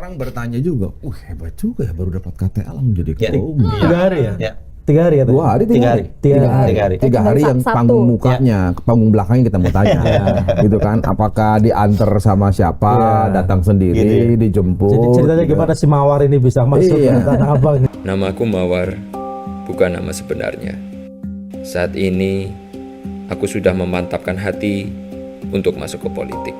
orang bertanya juga, hebat juga ya baru dapat KTL menjadi ketua umum. 3 hari ya? Ya. 3 hari atau 2 hari, 3 hari. 3 hari yang panggung mukanya, panggung belakangnya kita mau tanya, gitu kan? Apakah diantar sama siapa, datang sendiri, dijemput? Jadi ceritanya gimana si Mawar ini bisa masuk ke Tanah Abang? Namaku Mawar, bukan nama sebenarnya. Saat ini, aku sudah memantapkan hati untuk masuk ke politik.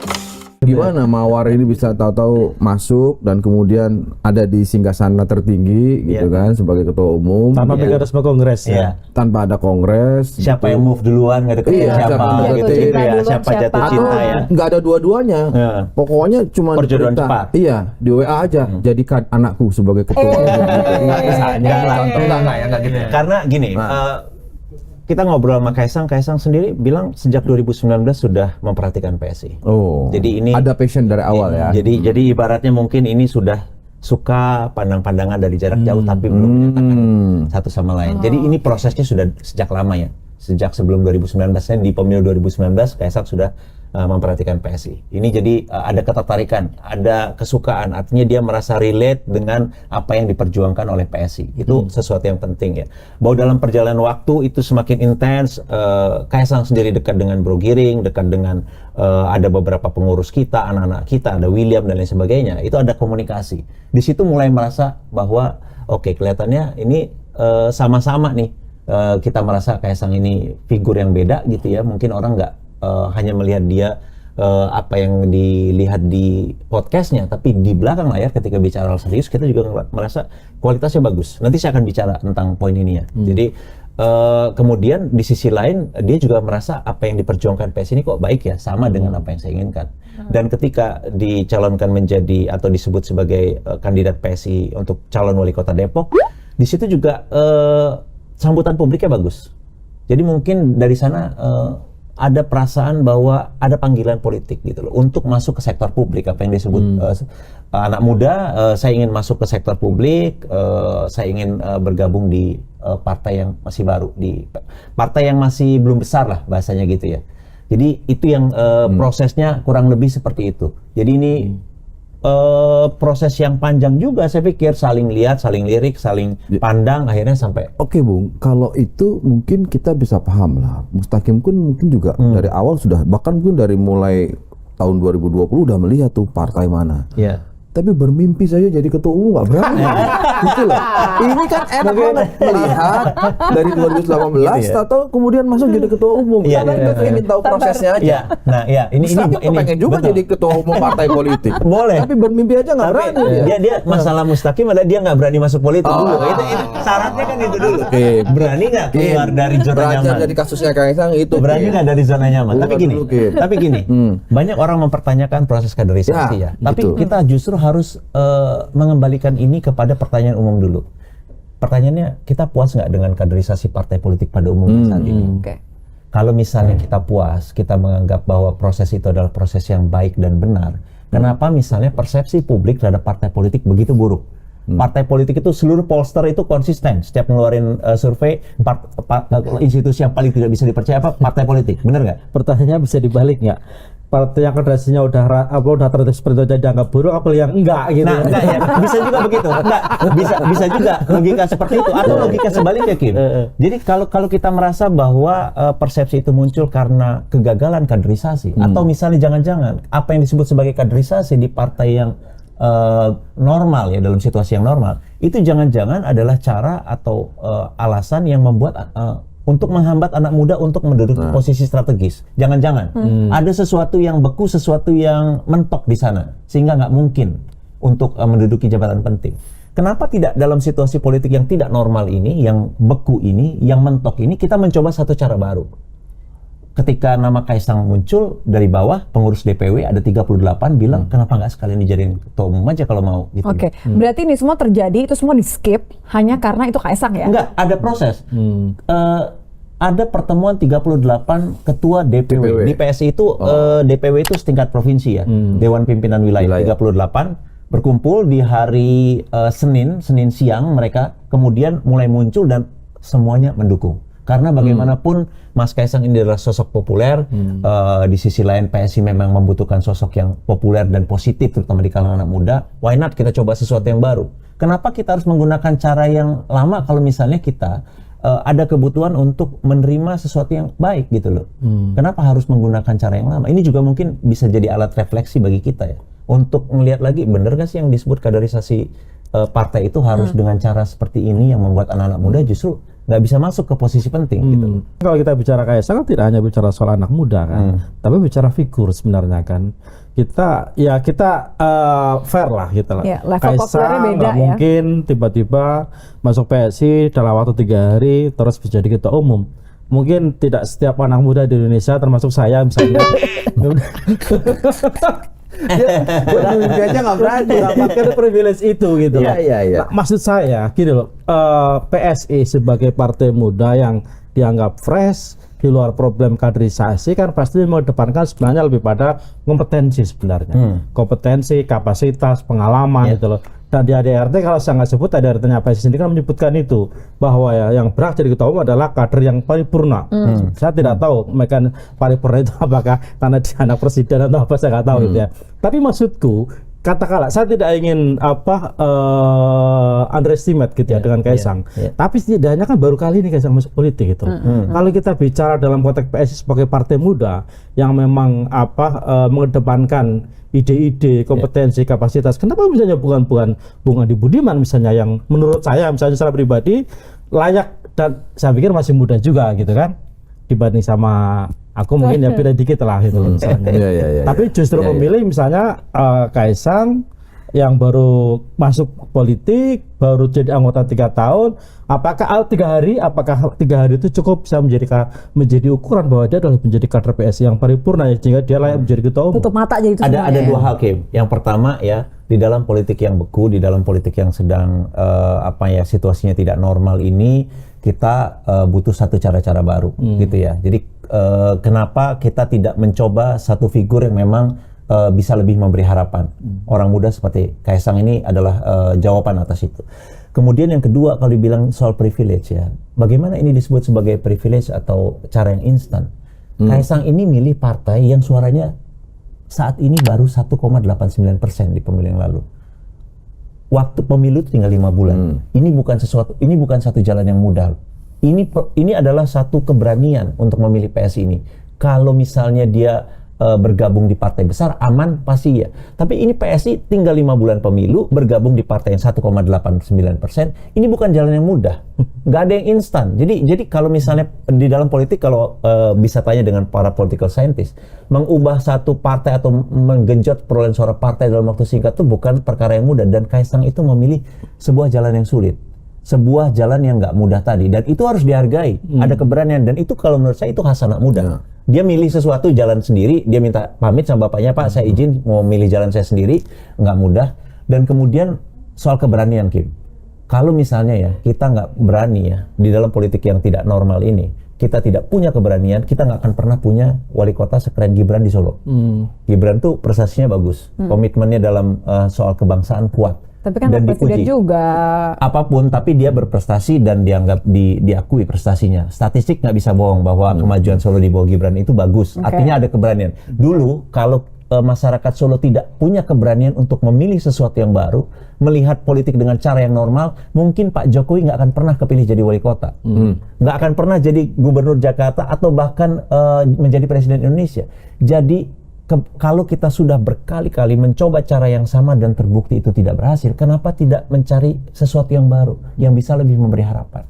Gimana Mawar ini bisa tahu-tahu masuk dan kemudian ada di singgasana tertinggi gitu kan sebagai ketua umum Tanpa mekanisme kongres ya. Tanpa ada kongres. Siapa yang move duluan nggak deketin siapa gitu ya, siapa jatuh cinta ya. Nggak ada dua-duanya. Pokoknya cuma perjodohan cepat. Iya, di WA aja. Jadikan anakku sebagai ketua umum. Nggak gitu. Karena gini, kita ngobrol sama Kaisang sendiri bilang sejak 2019 sudah memperhatikan PSI. Oh. Jadi ini ada passion dari awal ya. Jadi ibaratnya mungkin ini sudah suka pandang-pandangan dari jarak jauh tapi belum menyatakan satu sama lain. Jadi ini prosesnya sudah sejak lama ya. Sejak sebelum 2019 di pemilu 2019 Kaisang sudah memperhatikan PSI. Ini jadi ada ketertarikan, ada kesukaan. Artinya dia merasa relate dengan apa yang diperjuangkan oleh PSI. Itu sesuatu yang penting ya. Bahwa dalam perjalanan waktu itu semakin intens. Kaisang sendiri dekat dengan Bro Giring, dekat dengan ada beberapa pengurus kita, anak-anak kita, ada William dan lain sebagainya. Itu ada komunikasi. Di situ mulai merasa bahwa oke, kelihatannya ini sama-sama nih. Kita merasa Kaisang ini figur yang beda gitu ya. Mungkin orang nggak hanya melihat dia apa yang dilihat di podcastnya, tapi di belakang layar ketika bicara serius kita juga merasa kualitasnya bagus. Nanti saya akan bicara tentang poin ini ya. Jadi kemudian di sisi lain dia juga merasa apa yang diperjuangkan PSI ini kok baik ya, sama dengan apa yang saya inginkan. Dan ketika dicalonkan menjadi atau disebut sebagai kandidat PSI untuk calon wali kota Depok, di situ juga sambutan publiknya bagus. Jadi mungkin dari sana ada perasaan bahwa ada panggilan politik gitu loh untuk masuk ke sektor publik, apa yang disebut anak muda, saya ingin masuk ke sektor publik, saya ingin bergabung di partai yang masih baru, di partai yang masih belum besar lah bahasanya gitu ya. Jadi itu yang prosesnya kurang lebih seperti itu. Jadi ini proses yang panjang juga, saya pikir, saling lihat, saling lirik, saling pandang, akhirnya sampai. Oke Bung, kalau itu mungkin kita bisa paham lah. Mustaqim pun mungkin juga dari awal sudah, bahkan mungkin dari mulai tahun 2020 udah melihat tuh partai mana. Iya. Tapi bermimpi saja jadi ketua umum nggak berani. Gitu loh. Ini kan enak banget melihat dari 2018 atau kemudian masuk jadi ketua umum. Karena kita ingin tahu prosesnya aja. Iya. Nah, ya ini pengen juga betul. jadi ketua umum partai politik. Boleh. Tapi bermimpi aja nggak berani. Dia masalah Mustaqim adalah dia nggak berani masuk politik dulu. Itu syaratnya kan itu dulu. Berani nggak keluar dari zona nyaman? Dari kasusnya Kaisang itu. Berani nggak dari zona nyaman? Tapi gini, banyak orang mempertanyakan proses kaderisasi ya. Tapi kita justru harus mengembalikan ini kepada pertanyaan umum dulu. Pertanyaannya, kita puas nggak dengan kaderisasi partai politik pada umumnya saat ini? Kalau misalnya kita puas, kita menganggap bahwa proses itu adalah proses yang baik dan benar, kenapa misalnya persepsi publik terhadap partai politik begitu buruk? Partai politik itu seluruh pollster itu konsisten setiap ngeluarin survei institusi yang paling tidak bisa dipercaya apa? Partai politik, bener nggak? Pertanyaannya bisa dibalik nggak? Partai yang kaderisasinya udah terlihat seperti itu dianggap buruk, apa yang enggak gitu? Nah, enggak ya, bisa juga begitu. Enggak, bisa juga logika seperti itu atau logika sebaliknya, Kim. Jadi kalau kita merasa bahwa persepsi itu muncul karena kegagalan kaderisasi atau misalnya jangan-jangan apa yang disebut sebagai kaderisasi di partai yang normal ya, dalam situasi yang normal, itu jangan-jangan adalah cara atau alasan yang membuat untuk menghambat anak muda untuk menduduki posisi strategis. Jangan-jangan ada sesuatu yang beku, sesuatu yang mentok di sana, sehingga nggak mungkin untuk menduduki jabatan penting. Kenapa tidak dalam situasi politik yang tidak normal ini, yang beku ini, yang mentok ini, kita mencoba satu cara baru. Ketika nama Kaisang muncul dari bawah, pengurus DPW ada 38 bilang, kenapa nggak sekalian dijadiin ketua umum aja kalau mau gitu. Oke, berarti ini semua terjadi, itu semua di skip hanya karena itu Kaisang ya? Enggak, ada proses. Ada pertemuan 38 ketua DPW. Di PSI itu DPW itu setingkat provinsi ya, Dewan Pimpinan Wilayah. 38 berkumpul di hari Senin siang mereka kemudian mulai muncul dan semuanya mendukung. Karena bagaimanapun Mas Kaisang ini adalah sosok populer, di sisi lain PSI memang membutuhkan sosok yang populer dan positif, terutama di kalangan anak muda. Why not kita coba sesuatu yang baru? Kenapa kita harus menggunakan cara yang lama kalau misalnya kita ada kebutuhan untuk menerima sesuatu yang baik gitu loh. Kenapa harus menggunakan cara yang lama? Ini juga mungkin bisa jadi alat refleksi bagi kita ya. Untuk melihat lagi, bener gak sih yang disebut kaderisasi partai itu harus dengan cara seperti ini yang membuat anak-anak muda justru nggak bisa masuk ke posisi penting gitu loh. Kalau kita bicara Kaisang kan tidak hanya bicara soal anak muda kan, tapi bicara figur sebenarnya kan. Kita fair lah gitu lah. Ya, level populernya Kaisang beda nggak ya. mungkin tiba-tiba masuk PSI dalam waktu 3 hari terus menjadi ketua umum. Mungkin tidak setiap anak muda di Indonesia termasuk saya misalnya. Dia aja nggak berani. Mendapatkan privilege itu gitu loh. Iya. Nah, maksud saya gini loh, PSI sebagai partai muda yang dianggap fresh di luar problem kaderisasi kan pasti mengedepankan sebenarnya lebih pada kompetensi sebenarnya. Kompetensi, kapasitas, pengalaman gitu loh. Dan di ADRT kalau saya nggak sebut, ADRT-nya PSI sendiri kan menyebutkan itu bahwa ya yang berhak jadi ketua umum adalah kader yang paripurna. Saya tidak tahu mereka paripurna itu apakah karena dia anak presiden atau apa, saya nggak tahu gitu ya. Tapi maksudku katakanlah saya tidak ingin underestimate gitu ya dengan Kaisang. Tapi setidaknya kan baru kali ini Kaisang masuk politik gitu. Kalau kita bicara dalam konteks PSI sebagai partai muda yang memang mengedepankan ide-ide, kompetensi, kapasitas. Kenapa misalnya bukan Bung Adi Budiman misalnya yang menurut saya misalnya secara pribadi layak dan saya pikir masih muda juga gitu kan dibanding sama aku mungkin ya beda dikit lah gitu loh misalnya. Tapi justru memilih misalnya Kaisang yang baru masuk politik, baru jadi anggota 3 tahun, apakah 3 hari itu cukup bisa menjadi ukuran bahwa dia adalah menjadi kader PSI yang paripurna sehingga dia layak menjadi ketua umum? Tutup mata aja itu Ada semuanya. dua hal, Kim. Yang pertama ya, di dalam politik yang beku, di dalam politik yang sedang situasinya tidak normal ini, kita butuh satu cara-cara baru gitu ya. Jadi kenapa kita tidak mencoba satu figur yang memang bisa lebih memberi harapan. Orang muda seperti Kaisang ini adalah jawaban atas itu. Kemudian yang kedua, kalau dibilang soal privilege ya, bagaimana ini disebut sebagai privilege atau cara yang instan? Kaisang ini milih partai yang suaranya saat ini baru 1,89% di pemilu yang lalu. Waktu pemilu tinggal 5 bulan. Ini bukan satu jalan yang mudah. Ini adalah satu keberanian untuk memilih PSI ini. Kalau misalnya dia bergabung di partai besar, aman pasti ya. Tapi ini PSI tinggal 5 bulan pemilu, bergabung di partai yang 1,89%, ini bukan jalan yang mudah. Nggak ada yang instan. Jadi kalau misalnya di dalam politik, kalau bisa tanya dengan para political scientist, mengubah satu partai atau menggenjot perolehan suara partai dalam waktu singkat itu bukan perkara yang mudah. Dan Kaisang itu memilih sebuah jalan yang sulit. Sebuah jalan yang nggak mudah tadi. Dan itu harus dihargai. Ada keberanian. Dan itu kalau menurut saya itu khas anak muda. Dia milih sesuatu jalan sendiri, dia minta pamit sama bapaknya, Pak saya izin mau milih jalan saya sendiri, nggak mudah. Dan kemudian soal keberanian, Kim. Kalau misalnya ya, kita nggak berani ya, di dalam politik yang tidak normal ini, kita tidak punya keberanian, kita nggak akan pernah punya wali kota sekeren Gibran di Solo. Gibran tuh prestasinya bagus, komitmennya dalam soal kebangsaan kuat. Tapi kan dan presiden dipuji. juga. Apapun, tapi dia berprestasi dan dianggap diakui prestasinya. Statistik nggak bisa bohong bahwa kemajuan Solo di bawah Gibran itu bagus. Artinya ada keberanian. Dulu kalau masyarakat Solo tidak punya keberanian untuk memilih sesuatu yang baru, melihat politik dengan cara yang normal, mungkin Pak Jokowi nggak akan pernah kepilih jadi wali kota, nggak akan pernah jadi gubernur Jakarta atau bahkan menjadi presiden Indonesia. Jadi kalau kita sudah berkali-kali mencoba cara yang sama dan terbukti itu tidak berhasil, kenapa tidak mencari sesuatu yang baru yang bisa lebih memberi harapan?